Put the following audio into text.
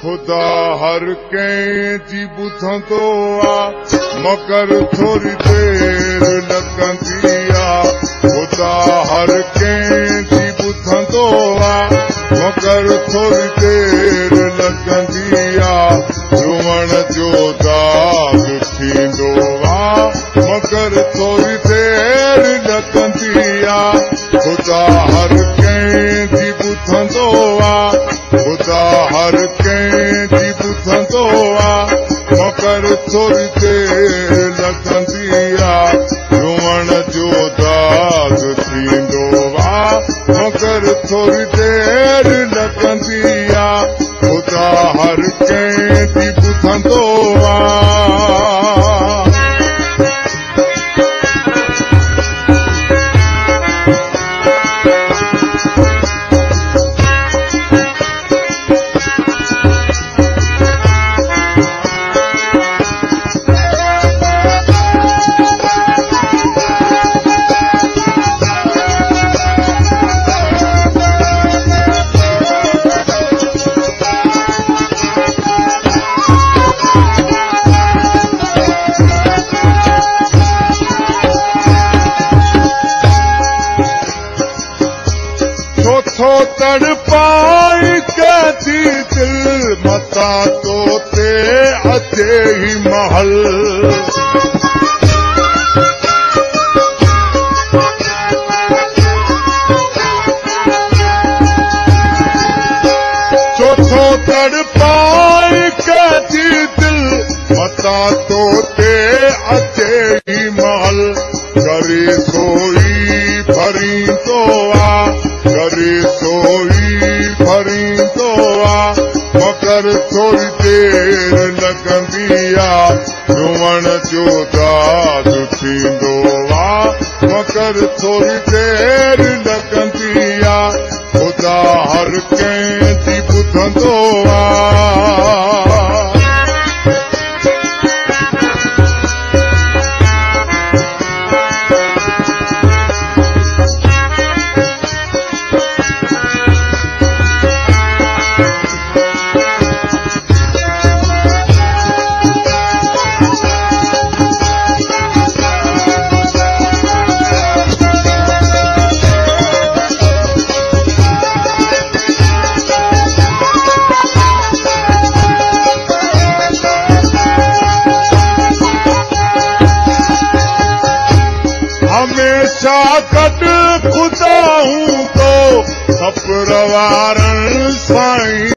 खुदा हर कंहिंजी ॿुधंदो आहे मगर थोरी देर लॻंदी आहे खुदा हर कंहिंजी ॿुधंदो आहे मगर थोरी देर लॻंदी आहे रुअण जो दाग थींदो आहे मगर थोरी देर लॻंदी आहे खुदा हर कंहिंजी ॿुधंदो आहे खुदा हर कंहिंजी ॿुधंदो आहे मगर थोरी देर लॻंदी आहे रुअण जो दाग थींदो आहे मगर थोरी देर लॻंदी आहे खुदा हर कंहिंजी ॿुधंदो आहे तड़पाई कहती दिल मता तोते अचे ही महल चौथो तड़पाई कहती दिल मता तोते अचे ही महल करे सोई भरी तो आ करे सोई भरींदो आहे मगर थोरी देर लॻंदी आहे रुअण जो दाग थींदो आहे मगर थोरी देर लॻंदी आहे खुदा हर कंहिंजी ॿुधंदो आहे हमेशा गॾु खुदा हूंदो सब्र वारनि सां